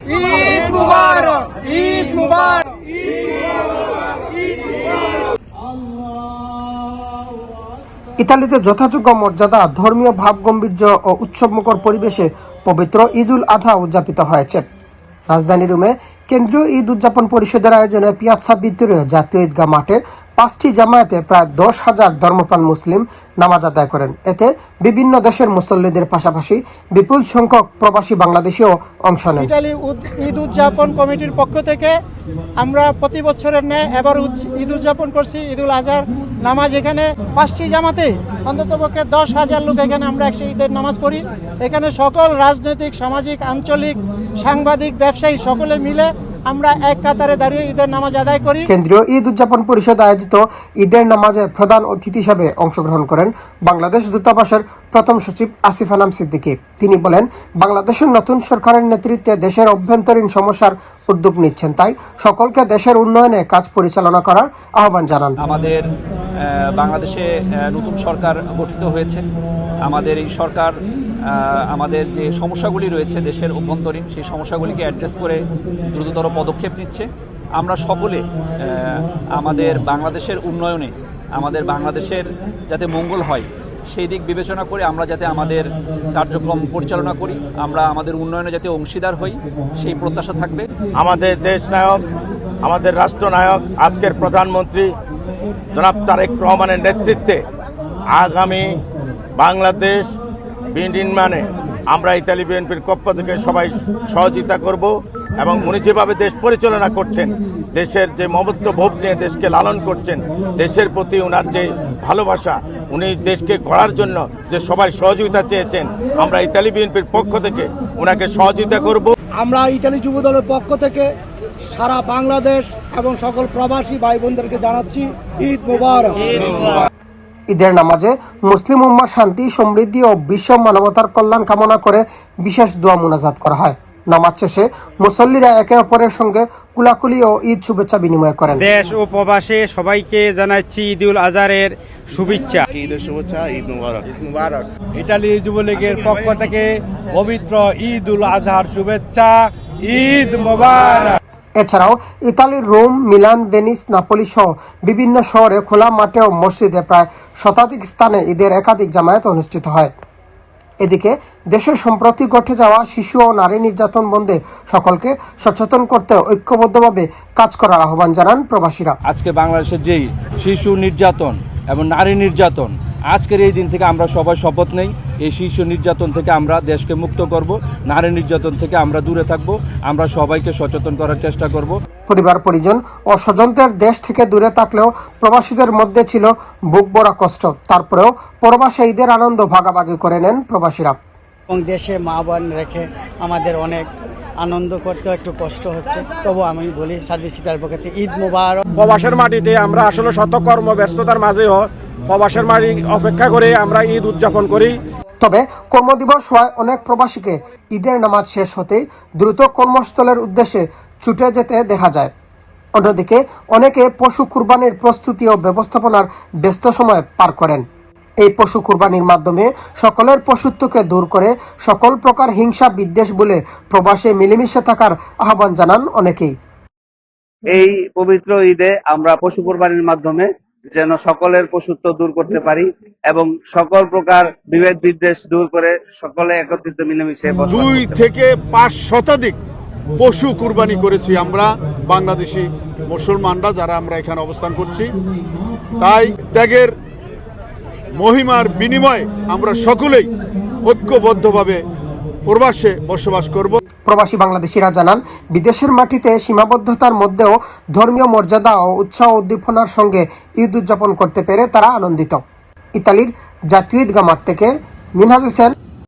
ঈদ মুবারক, ঈদ মুবারক। ইতালিতে যথাযোগ্য মর্যাদা, ধর্মীয় ভাবগম্ভীর্য ও উৎসবমুখর পরিবেশে পবিত্র ঈদ উল আধা উদযাপিত হয়েছে। রাজধানী রোমে কেন্দ্রীয় ঈদ উদযাপন পরিষদের আয়োজনে পিয়াৎসা ভিত্তিরীয় জাতীয় ঈদগাহ মাঠে 5টি জামায়াতে প্রায় 10,000 ধর্মপ্রাণ মুসলিম নামাজ আদায় করেন। এতে বিভিন্ন দেশের মুসল্লিদের পাশাপাশি বিপুল সংখ্যক প্রবাসী বাংলাদেশিও অংশ নেন। ইতালি ঈদ উদযাপন কমিটির পক্ষ থেকে আমরা প্রতি বছরের ন্যায় এবার ঈদ উদযাপন করছি। ঈদুল আজহার নামাজ এখানে 5টি জামাতে অন্ততপক্ষে 10,000 লোক এখানে আমরা একসাথে ঈদের নামাজ পড়ি। এখানে সকল রাজনৈতিক, সামাজিক, আঞ্চলিক, সাংবাদিক, ব্যবসায়ী সকলে মিলে আমরা এক কাতারে দাঁড়িয়ে ঈদের নামাজ আদায় করি। কেন্দ্রীয় ঈদ উদযাপন পরিষদ আয়োজিত ঈদের নামাজে প্রধান অতিথি হিসেবে অংশগ্রহণ করেন বাংলাদেশ দূতাবাসের প্রথম সচিব আসিফ আনাম সিদ্দিকী। তিনি বলেন, বাংলাদেশের নতুন সরকারের নেতৃত্বে দেশের অভ্যন্তরীণ সমস্যার উদ্যোগ নিচ্ছেন, তাই সকলকে দেশের উন্নয়নে কাজ পরিচালনা করার আহ্বান জানান। আমাদের বাংলাদেশে নতুন সরকার গঠিত হয়েছে। আমাদের এই সরকার আমাদের যে সমস্যাগুলি রয়েছে দেশের অভ্যন্তরীণ, সেই সমস্যাগুলিকে অ্যাড্রেস করে দ্রুততর পদক্ষেপ নিচ্ছে। আমরা সকলে আমাদের বাংলাদেশের উন্নয়নে, আমাদের বাংলাদেশের যাতে মঙ্গল হয় সেই দিক বিবেচনা করে আমরা যাতে আমাদের কার্যক্রম পরিচালনা করি, আমরা আমাদের উন্নয়নে যাতে অংশীদার হই, সেই প্রত্যাশা থাকবে। আমাদের দেশ নায়ক, আমাদের রাষ্ট্রনায়ক, আজকের প্রধানমন্ত্রী জনাব তারেক রহমানের নেতৃত্বে আগামী বাংলাদেশ বিনির্মাণে আমরা ইতালি বিএনপির পক্ষ থেকে সবাই সহযোগিতা করব এবং উনি যেভাবে দেশ পরিচালনা করছেন, দেশের যে মমত্ব ভাব নিয়ে দেশকে লালন করছেন, দেশের প্রতি ওনার যে ভালোবাসা, উনি দেশকে গড়ার জন্য যে সবাই সহযোগিতা চেয়েছেন, আমরা ইতালি বিএনপির পক্ষ থেকে ওনাকে সহযোগিতা করব। আমরা ইতালি যুবদলের পক্ষ থেকে সারা বাংলাদেশ এবং সকল প্রবাসী ভাই বোনদেরকে জানাচ্ছি ঈদ মুবারক। ঈদের নামাজে মুসলিম উম্মার শান্তি, সমৃদ্ধি ও বিশ্ব মানবতার কল্যাণ কামনা করে বিশেষ দোয়া মুনাজাত করা হয়। নামাজ শেষে মুসল্লিরা একে অপরের সঙ্গে কুলাকুলি ও ঈদ শুভেচ্ছা বিনিময় করেন। দেশ ও প্রবাসে সবাইকে জানাচ্ছি ঈদুল আজহারের শুভেচ্ছা। ঈদের শুভেচ্ছা, ঈদ মুবারক। মুবারক। ইতালি যুবলীগের পক্ষ থেকে পবিত্র ঈদুল আজহার শুভেচ্ছা, ঈদ মুবারক। এছাড়াও ইতালির রোম, মিলান, ভেনিস, নাপোলি সহ বিভিন্ন শহরে খোলা মাঠে ও মসজিদে প্রায় শতাধিক স্থানে ঈদের একাধিক জামায়াত অনুষ্ঠিত হয়। এদিকে দেশে সম্প্রতি ঘটে যাওয়া শিশু ও নারী নির্যাতন বন্ধে সকলকে সচেতন করতে ঐক্যবদ্ধভাবে কাজ করার আহ্বান জানান প্রবাসীরা। আজকে বাংলাদেশের যেই শিশু নির্যাতন এবং নারী নির্যাতন, আজকের এই দিন থেকে আমরা সবাই শপথ নেই, এই শিশু নির্যাতন থেকে আমরা দেশকে মুক্ত করব, নারী নির্যাতন থেকে আমরা দূরে থাকব, আমরা সবাইকে সচেতন করার চেষ্টা করব। পরিবার, পরিজন ও স্বজনদের দেশ থেকে দূরে থাকলেও প্রবাসীদের মধ্যে ছিল বুক ভরা কষ্ট। তারপরেও প্রবাসে ঈদের আনন্দ ভাগাভাগি করে নেন প্রবাসীরা। এবং দেশে মা বোন রেখে আমাদের অনেক আনন্দ করতে একটু কষ্ট হচ্ছে, তবু আমি বলি সার্ভিস ইতার পক্ষে ঈদ মুবারক। প্রবাসের মাটিতে আমরা আসলে শত কর্ম ব্যস্ততার মাঝেও প্রবাসের মাটি অপেক্ষা করে আমরা ঈদ উদযাপন করি। তবে কর্মদিবস হওয়ায় অনেক প্রবাসীকে ঈদের নামাজ শেষ হতেই দ্রুত কর্মস্থলের উদ্দেশ্যে ছুটে যেতে দেখা যায়। অন্যদিকে অনেকে পশু কুরবানির প্রস্তুতি ও ব্যবস্থাপনার ব্যস্ত সময় পার করেন। এই পশু কুরবানির মাধ্যমে সকলের পশুত্বকে দূর করে সকল প্রকার হিংসা বিদ্বেষ বলে প্রবাসে মিলেমিশে থাকার আহ্বান জানান অনেকেই। এই পবিত্র ঈদে আমরা পশু কুরবানির মাধ্যমে যেন সকলের পশুত্ব দূর করতে পারি এবং সকল প্রকার বিভেদ বিদ্বেষ দূর করে সকলে একত্রিত মিলেমিশে 2 থেকে 5 শতাধিক পশু কুরবানি করেছি আমরা বাংলাদেশি মুসলমানরা, যারা আমরা এখানে অবস্থান করছি। তাই ত্যাগের মহিমার বিনিময়ে আমরা সকলেই ঐক্যবদ্ধভাবে প্রবাসে বসবাস করব। প্রবাসী বাংলাদেশিরা জানান, বিদেশের মাটিতে সীমাবদ্ধতার মধ্যেও ধর্মীয় মর্যাদা ও উৎসাহ উদ্দীপনার সঙ্গে ঈদ উদযাপন করতে পেরে তারা আনন্দিত। ইতালির জাতীয় ঈদগাহ মাঠ থেকে মিনহাজ হোসেন,